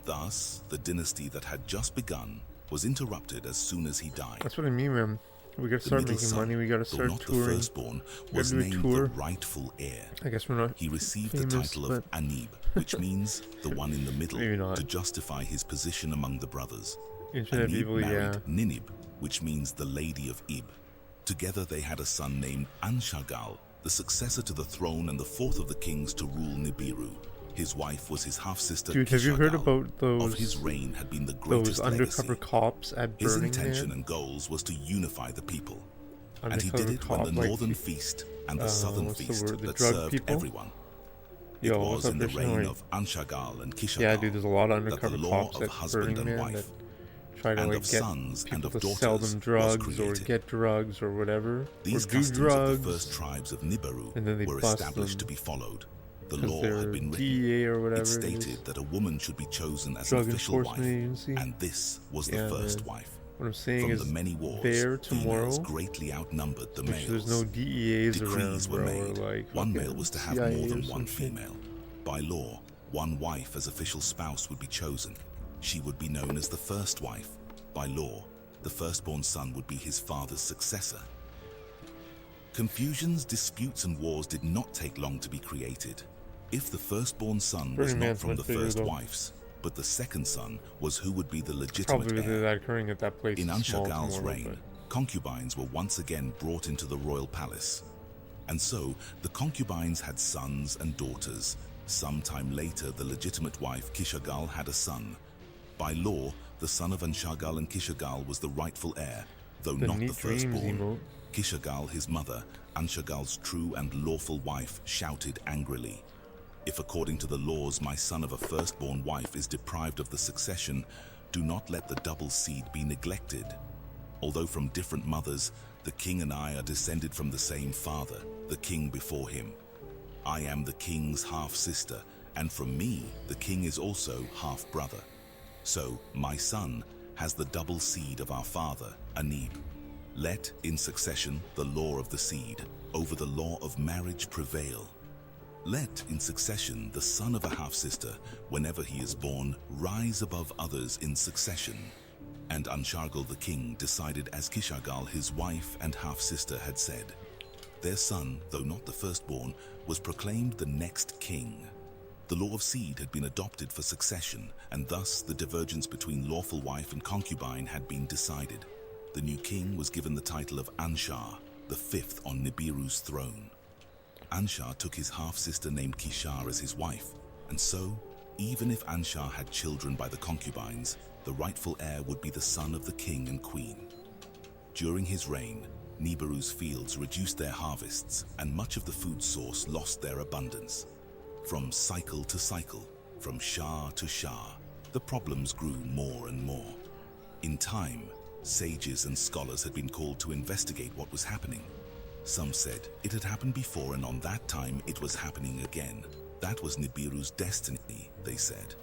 Thus, the dynasty that had just begun was interrupted as soon as he died. That's what I mean, man. We gotta The start middle making son, money. We gotta though start not the touring. firstborn, Gotta was do a named tour. the rightful heir. I guess we're not He received famous, the title of but Anib, which means the one in the middle, maybe not. to justify his position among the brothers. Internet Anib people, married yeah. Ninib, which means the Lady of Ib. Together they had a son named Anshagal, the successor to the throne and the fourth of the kings to rule Nibiru. His wife was his half-sister Dude, have you heard Kishagal. about those Of his reign had been the those greatest undercover legacy. cops at His Burning intention Man? and goals was to unify the people. And he Undercover did it when cop, the like, northern feast and the southern what's the feast word? The that drug served people? everyone. Yo, It what's was up, in the Christian? reign Like, of Anshagal and Kishagal yeah, dude, there's a lot of that the undercover law cops of at husband Burning and Man that wife try to and like of get sons and people of to sell daughters them was drugs or created. get drugs or whatever, These or do customs drugs. of the first tribes of Nibiru And then they were bust established them to be followed. The 'cause law they're had been written. DEA or whatever It it stated is. that a woman should be chosen as Drug an official wife, Enforcement Agency. and this was Yeah, the first man. wife. What I'm saying From is, the many wars, there females tomorrow, greatly outnumbered the which males. there's no DEAs Decrees around, were bro, made. or like One fucking male was to have CIA more or than some one shit. female. By law, one wife as official spouse would be chosen. She would be known as the first wife. By law, the firstborn son would be his father's successor. Confusions, disputes, and wars did not take long to be created. If the firstborn son was Burning not Man's from much the bigger, first though. wife's, but the second son was who would be the legitimate Probably heir. that occurring at that place In is small Anshagal's tomorrow, reign, concubines were once again brought into the royal palace. And so, the concubines had sons and daughters. Sometime later, the legitimate wife, Kishagal, had a son. By law, the son of Anshagal and Kishagal was the rightful heir, though The not the Neat Dreams firstborn. emote. Kishagal, his mother, Anshagal's true and lawful wife, shouted angrily, "If according to the laws my son of a firstborn wife is deprived of the succession, do not let the double seed be neglected. Although from different mothers, the king and I are descended from the same father, the king before him. I am the king's half-sister, and from me the king is also half-brother. So my son has the double seed of our father, Anib. Let, in succession, the law of the seed over the law of marriage prevail. Let, in succession, the son of a half-sister, whenever he is born, rise above others in succession." And Anshargal the king decided as Kishagal, his wife and half-sister, had said. Their son, though not the firstborn, was proclaimed the next king. The law of seed had been adopted for succession, and thus the divergence between lawful wife and concubine had been decided. The new king was given the title of Anshar, the fifth on Nibiru's throne. Anshar took his half-sister named Kishar as his wife, and so, even if Anshar had children by the concubines, the rightful heir would be the son of the king and queen. During his reign, Nibiru's fields reduced their harvests, and much of the food source lost their abundance. From cycle to cycle, from Shah to Shah, the problems grew more and more. In time, sages and scholars had been called to investigate what was happening. Some said it had happened before, and on that time it was happening again. That was Nibiru's destiny, they said.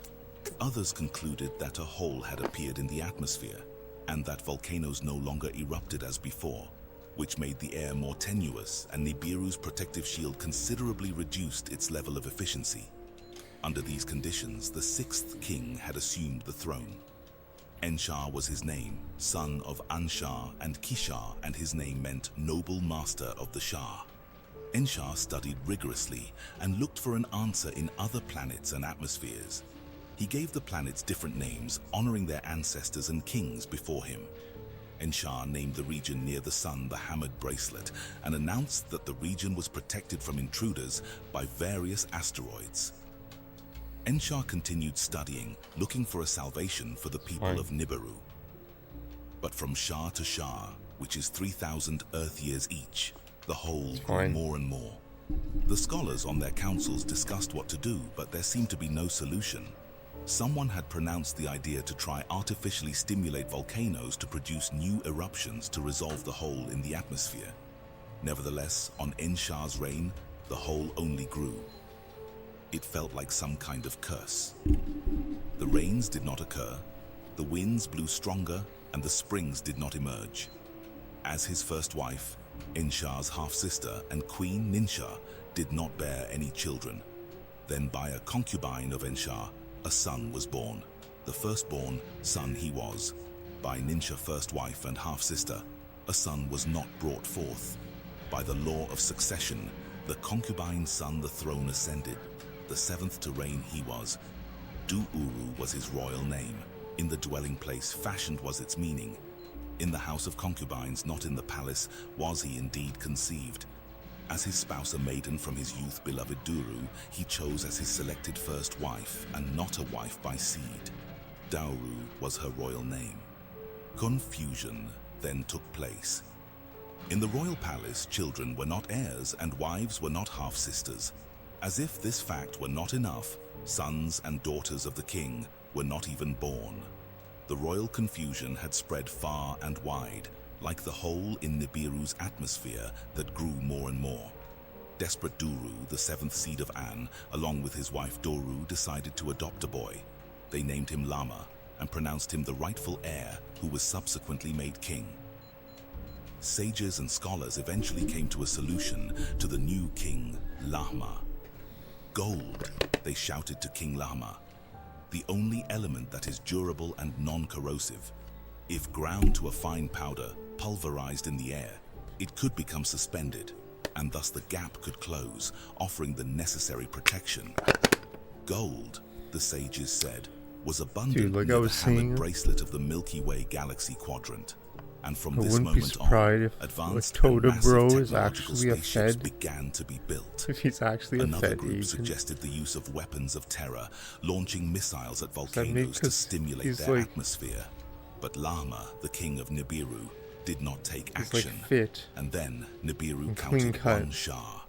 Others concluded that a hole had appeared in the atmosphere, and that volcanoes no longer erupted as before, which made the air more tenuous, and Nibiru's protective shield considerably reduced its level of efficiency. Under these conditions, the sixth king had assumed the throne. Enshar was his name, son of Anshar and Kishar, and his name meant noble master of the Shah. Enshar studied rigorously and looked for an answer in other planets and atmospheres. He gave the planets different names, honoring their ancestors and kings before him. Enshar named the region near the sun the Hammered Bracelet, and announced that the region was protected from intruders by various asteroids. Enshar continued studying, looking for a salvation for the people of Nibiru. But from Shah to Shah, which is 3,000 Earth years each, the hole grew more and more. The scholars on their councils discussed what to do, but there seemed to be no solution. Someone had pronounced the idea to try artificially stimulate volcanoes to produce new eruptions to resolve the hole in the atmosphere. Nevertheless, on Enshar's reign, the hole only grew. It felt like some kind of curse. The rains did not occur, the winds blew stronger, and the springs did not emerge. As his first wife, Enshar's half-sister and Queen Ninshar did not bear any children. Then by a concubine of Enshar, a son was born. The firstborn son he was. By Ninshar, first wife and half-sister, a son was not brought forth. By the law of succession, the concubine's son the throne ascended. The seventh to reign he was. Du-Uru was his royal name. In the dwelling place fashioned was its meaning. In the house of concubines, not in the palace, was he indeed conceived. As his spouse a maiden from his youth beloved Duru, he chose as his selected first wife, and not a wife by seed. Dauru was her royal name. Confusion then took place. In the royal palace, children were not heirs and wives were not half-sisters. As if this fact were not enough, sons and daughters of the king were not even born. The royal confusion had spread far and wide, like the hole in Nibiru's atmosphere that grew more and more. Desperate Duru, the seventh seed of An, along with his wife Doru, decided to adopt a boy. They named him Lama and pronounced him the rightful heir, who was subsequently made king. Sages and scholars eventually came to a solution to the new king, Lahma. Gold, they shouted to King Lahma, the only element that is durable and non-corrosive. If ground to a fine powder, pulverized in the air, it could become suspended, and thus the gap could close, offering the necessary protection. Gold, the sages said, was abundant like near I the was hammered saying, bracelet of the Milky Way galaxy quadrant. And from I this wouldn't be moment surprised on, if advanced Toda and massive Bro is technological actually a spaceships Fed. began to be built. If he's actually a Another Fed group agent. suggested the use of weapons of terror, launching missiles at that mean- volcanoes to 'cause stimulate he's their like- atmosphere. But Lama, the king of Nibiru, did not take He's action. like fit. And then Nibiru and clean counted cut. one Shah.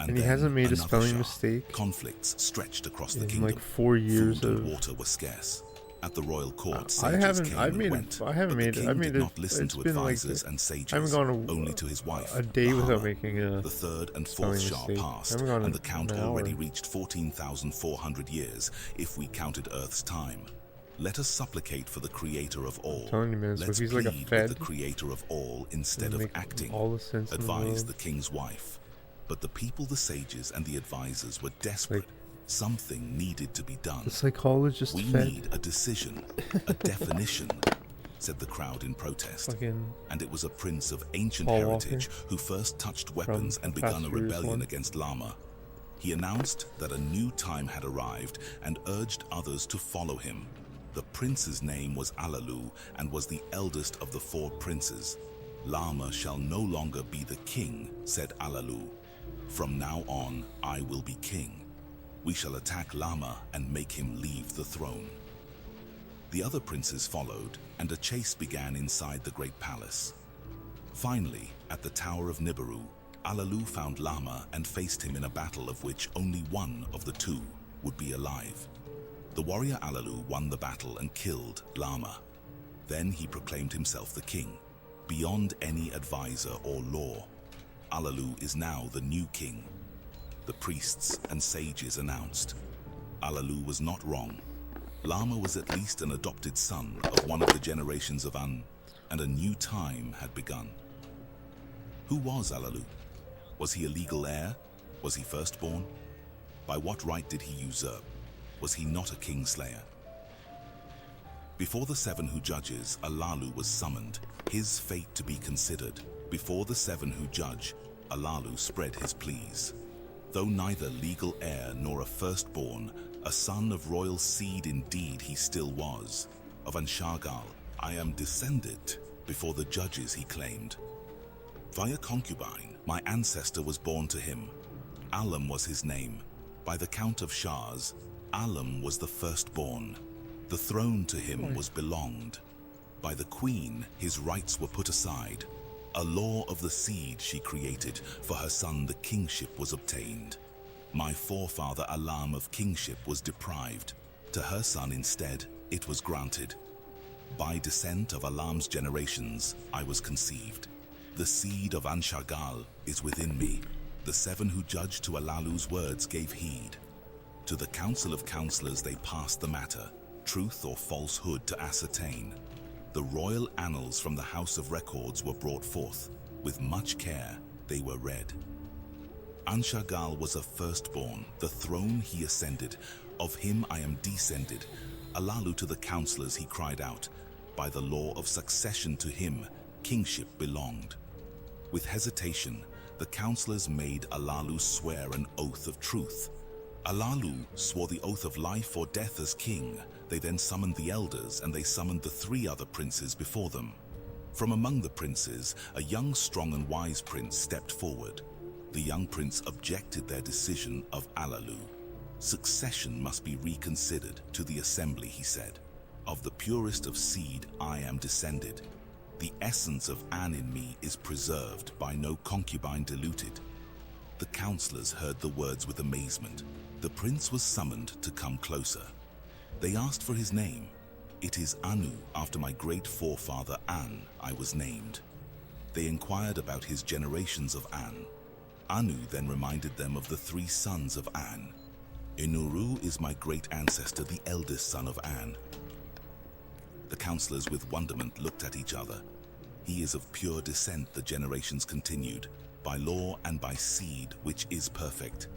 And he then hasn't made a another spelling Shah. mistake Conflicts stretched across the in kingdom. like 4 years Food of. and water were scarce. At the royal court, I sages haven't. came I've and made. went, I haven't but made. the king I made did not listen it's to been like. advisors and sages, I haven't gone only to his wife. a day without Bahama. making a. The third and fourth spelling Shah mistake. passed, I haven't gone and the count an already hour. reached 14,400 years, if we counted Earth's time. Let us supplicate for the creator of all. telling you, man, so Let's if he's like a plead Fed, with the creator of all instead of make acting. all the sense in the Advised world. the king's wife. But the people, the sages, and the advisors were desperate. Something needed to be done. The psychologist We Fed. need a decision, a definition, said the crowd in protest. Fucking. And it was a prince of ancient Paul heritage who first touched weapons and begun a Fast and Furious rebellion 1. against Lama. He announced that a new time had arrived and urged others to follow him. The prince's name was Alalu and was the eldest of the 4 princes. Lama shall no longer be the king, said Alalu. From now on, I will be king. We shall attack Lama and make him leave the throne. The other princes followed, and a chase began inside the great palace. Finally, at the Tower of Nibiru, Alalu found Lama and faced him in a battle of which only one of the two would be alive. The warrior Alalu won the battle and killed Lama. Then he proclaimed himself the king, beyond any advisor or law. Alalu is now the new king. The priests and sages announced. Alalu was not wrong. Lama was at least an adopted son of one of the generations of An, and a new time had begun. Who was Alalu? Was he a legal heir? Was he firstborn? By what right did he usurp? Was he not a kingslayer? Before the 7 who judges, Alalu was summoned, his fate to be considered. Before the 7 who judge, Alalu spread his pleas. Though neither legal heir nor a firstborn, a son of royal seed indeed he still was. Of Anshargal, I am descended, before the judges he claimed. Via concubine, my ancestor was born to him. Alam was his name. By the count of Shahs, Alam was the firstborn. The throne to him was belonged. By the queen, his rights were put aside. A law of the seed she created, for her son the kingship was obtained. My forefather Alam of kingship was deprived. To her son instead, it was granted. By descent of Alam's generations, I was conceived. The seed of Anshargal is within me. The 7 who judged to Alalu's words gave heed. To the council of counselors they passed the matter, truth or falsehood to ascertain. The royal annals from the House of Records were brought forth. With much care, they were read. Anshargal was a firstborn, the throne he ascended. Of him I am descended. Alalu to the counselors he cried out. By the law of succession to him, kingship belonged. With hesitation, the counselors made Alalu swear an oath of truth. Alalu swore the oath of life or death as king. They then summoned the elders, and they summoned the 3 other princes before them. From among the princes, a young, strong and wise prince stepped forward. The young prince objected their decision of Alalu. Succession must be reconsidered to the assembly, he said. Of the purest of seed I am descended. The essence of An in me is preserved, by no concubine diluted. The counselors heard the words with amazement. The prince was summoned to come closer. They asked for his name. It is Anu, after my great forefather An, I was named. They inquired about his generations of An. Anu then reminded them of the 3 sons of An. Enuru is my great ancestor, the eldest son of An. The counselors with wonderment looked at each other. He is of pure descent, the generations continued, by law and by seed which is perfect.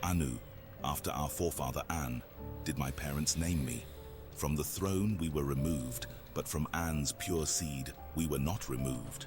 Anu, after our forefather An, did my parents name me. From the throne we were removed, but from An's pure seed we were not removed.